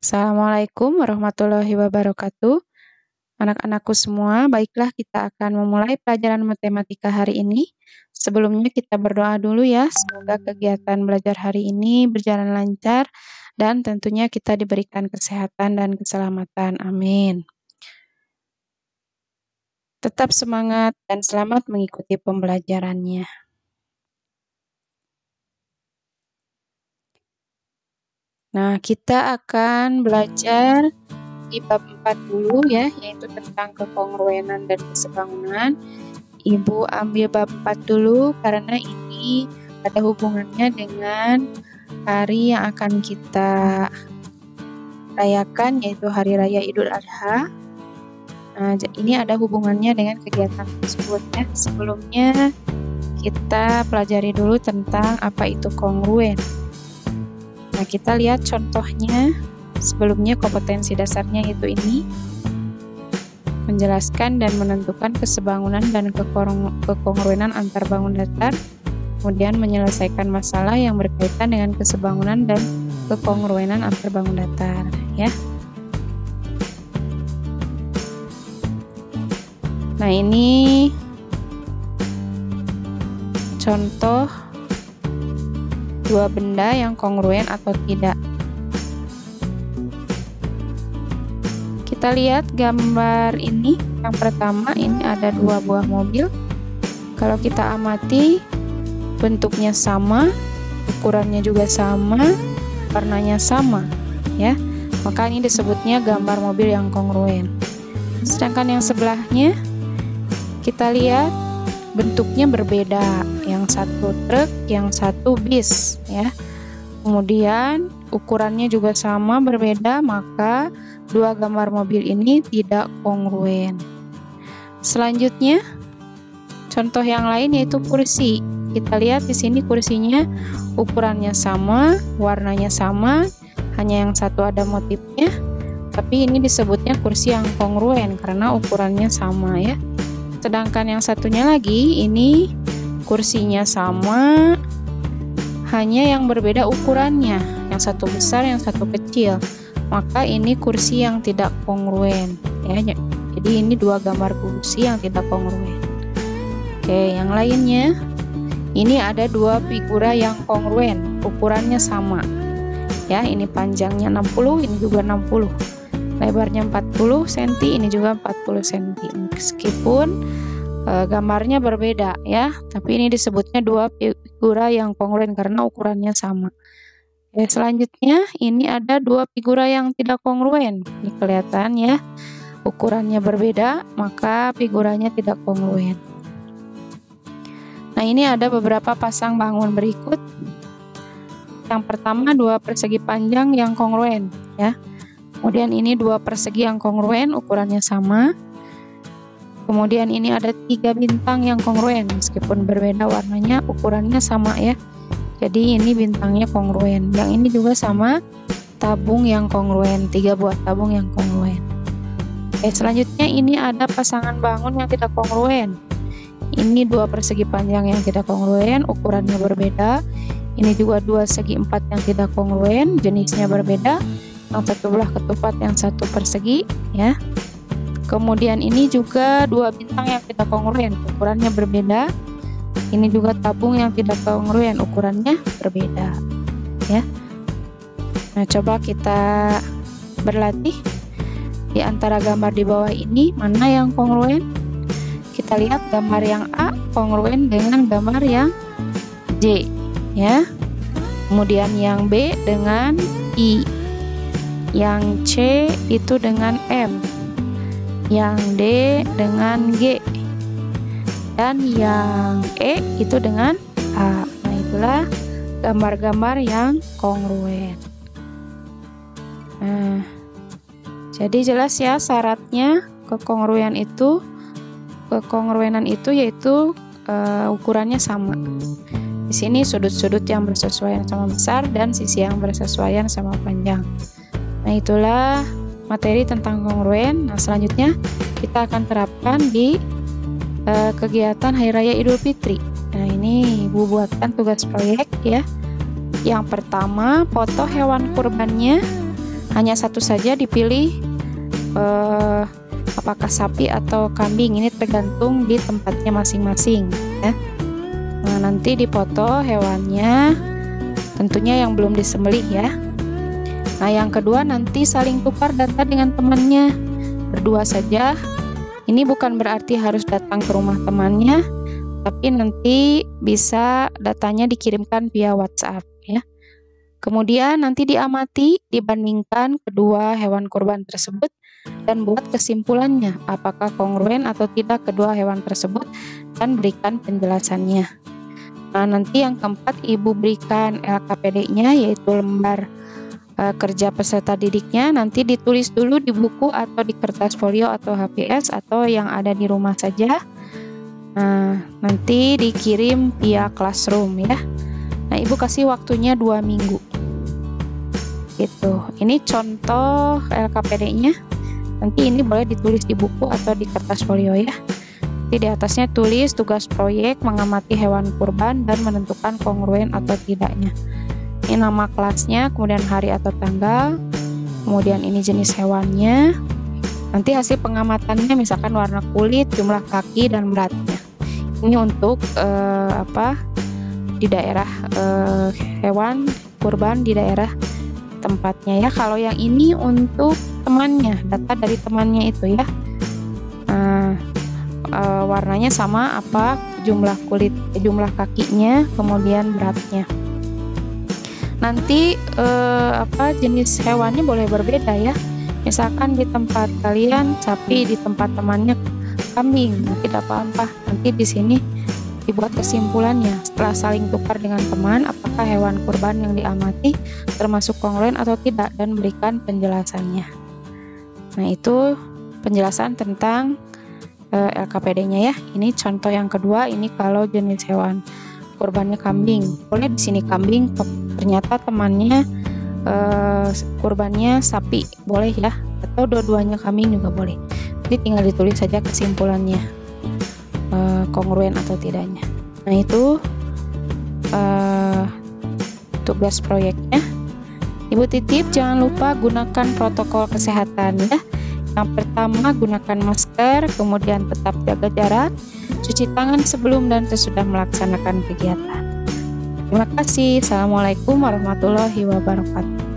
Assalamualaikum warahmatullahi wabarakatuh. Anak-anakku semua, baiklah kita akan memulai pelajaran matematika hari ini. Sebelumnya kita berdoa dulu ya, semoga kegiatan belajar hari ini berjalan lancar dan tentunya kita diberikan kesehatan dan keselamatan. Amin. Tetap semangat dan selamat mengikuti pembelajarannya. Nah, kita akan belajar di bab 4 dulu ya, yaitu tentang kekongruenan dan kesebangunan. Ibu ambil bab 4 dulu karena ini ada hubungannya dengan hari yang akan kita rayakan, yaitu Hari Raya Idul Adha. Nah, ini ada hubungannya dengan kegiatan tersebut ya. Sebelumnya kita pelajari dulu tentang apa itu kongruen. Nah, kita lihat contohnya. Sebelumnya kompetensi dasarnya itu ini. Menjelaskan dan menentukan kesebangunan dan kekongruenan antar bangun datar, kemudian menyelesaikan masalah yang berkaitan dengan kesebangunan dan kekongruenan antar bangun datar ya. Nah, ini contoh dua benda yang kongruen atau tidak. Kita lihat gambar ini. Yang pertama, ini ada dua buah mobil. Kalau kita amati, bentuknya sama, ukurannya juga sama, warnanya sama ya. Maka ini disebutnya gambar mobil yang kongruen. Sedangkan yang sebelahnya, kita lihat bentuknya berbeda. Yang satu truk, yang satu bis ya. Kemudian ukurannya juga sama, berbeda, maka dua gambar mobil ini tidak kongruen. Selanjutnya, contoh yang lain yaitu kursi. Kita lihat di sini kursinya ukurannya sama, warnanya sama, hanya yang satu ada motifnya, tapi ini disebutnya kursi yang kongruen karena ukurannya sama ya. Sedangkan yang satunya lagi, ini kursinya sama, hanya yang berbeda ukurannya, yang satu besar, yang satu kecil. Maka ini kursi yang tidak kongruen ya. Jadi ini dua gambar kursi yang tidak kongruen. Oke, yang lainnya, ini ada dua figura yang kongruen, ukurannya sama ya. Ini panjangnya 60, ini juga 60, lebarnya 40 cm, ini juga 40 cm. Meskipun gambarnya berbeda ya, tapi ini disebutnya dua figura yang kongruen karena ukurannya sama. Selanjutnya ini ada dua figura yang tidak kongruen. Ini kelihatan ya, ukurannya berbeda, maka figuranya tidak kongruen. Nah, ini ada beberapa pasang bangun berikut. Yang pertama, dua persegi panjang yang kongruen ya. Kemudian ini dua persegi yang kongruen, ukurannya sama. Kemudian ini ada tiga bintang yang kongruen, meskipun berbeda warnanya, ukurannya sama ya. Jadi ini bintangnya kongruen. Yang ini juga sama, tabung yang kongruen, tiga buah tabung yang kongruen. Selanjutnya ini ada pasangan bangun yang tidak kongruen. Ini dua persegi panjang yang tidak kongruen, ukurannya berbeda. Ini juga dua segi empat yang tidak kongruen, jenisnya berbeda. Yang satu belah ketupat, yang satu persegi ya. Kemudian ini juga dua bintang yang tidak kongruen, ukurannya berbeda. Ini juga tabung yang tidak kongruen, ukurannya berbeda ya. Nah, coba kita berlatih di antara gambar di bawah ini, mana yang kongruen. Kita lihat gambar yang A kongruen dengan gambar yang J ya. Kemudian yang B dengan I, yang C itu dengan M, yang D dengan G, dan yang E itu dengan A. Nah, itulah gambar-gambar yang kongruen. Nah, jadi jelas ya syaratnya kekongruenan itu yaitu ukurannya sama. Di sini sudut-sudut yang bersesuaian sama besar dan sisi yang bersesuaian sama panjang. Nah, itulah materi tentang kongruen. Nah, selanjutnya kita akan terapkan di kegiatan Hari Raya Idul Fitri. Nah, ini Ibu buatkan tugas proyek ya. Yang pertama, foto hewan kurbannya hanya satu saja dipilih, apakah sapi atau kambing. Ini tergantung di tempatnya masing-masing ya. Nah, nanti dipoto hewannya, tentunya yang belum disembelih ya. Nah, yang kedua nanti saling tukar data dengan temannya, berdua saja. Ini bukan berarti harus datang ke rumah temannya, tapi nanti bisa datanya dikirimkan via WhatsApp ya. Kemudian nanti diamati, dibandingkan kedua hewan kurban tersebut dan buat kesimpulannya apakah kongruen atau tidak kedua hewan tersebut dan berikan penjelasannya. Nah, nanti yang keempat, ibu berikan LKPD-nya, yaitu lembar kerja peserta didiknya. Nanti ditulis dulu di buku atau di kertas folio atau HPS atau yang ada di rumah saja. Nah, nanti dikirim via classroom ya. Nah, ibu kasih waktunya 2 minggu gitu. Ini contoh LKPD-nya. Nanti ini boleh ditulis di buku atau di kertas folio ya. Nanti di atasnya tulis tugas proyek mengamati hewan kurban dan menentukan kongruen atau tidaknya. Ini nama kelasnya, kemudian hari atau tanggal, kemudian ini jenis hewannya. Nanti hasil pengamatannya misalkan warna kulit, jumlah kaki, dan beratnya. Ini untuk di daerah hewan kurban di daerah tempatnya ya. Kalau yang ini untuk temannya, data dari temannya itu ya. Warnanya sama, apa jumlah kulit, jumlah kakinya, kemudian beratnya. Nanti jenis hewannya boleh berbeda ya. Misalkan di tempat kalian sapi, di tempat temannya kambing, tidak apa-apa. Nanti di sini dibuat kesimpulannya setelah saling tukar dengan teman, apakah hewan kurban yang diamati termasuk kongruen atau tidak, dan berikan penjelasannya. Nah, itu penjelasan tentang LKPD-nya ya. Ini contoh yang kedua. Ini kalau jenis hewan kurbannya kambing, boleh di sini kambing, ternyata temannya kurbannya sapi, boleh ya, atau dua-duanya kambing juga boleh. Jadi tinggal ditulis saja kesimpulannya, kongruen atau tidaknya. Nah, itu tugas proyeknya. Ibu titip jangan lupa gunakan protokol kesehatan ya. Yang pertama, gunakan masker, kemudian tetap jaga jarak, cuci tangan sebelum dan sesudah melaksanakan kegiatan. Terima kasih. Assalamualaikum warahmatullahi wabarakatuh.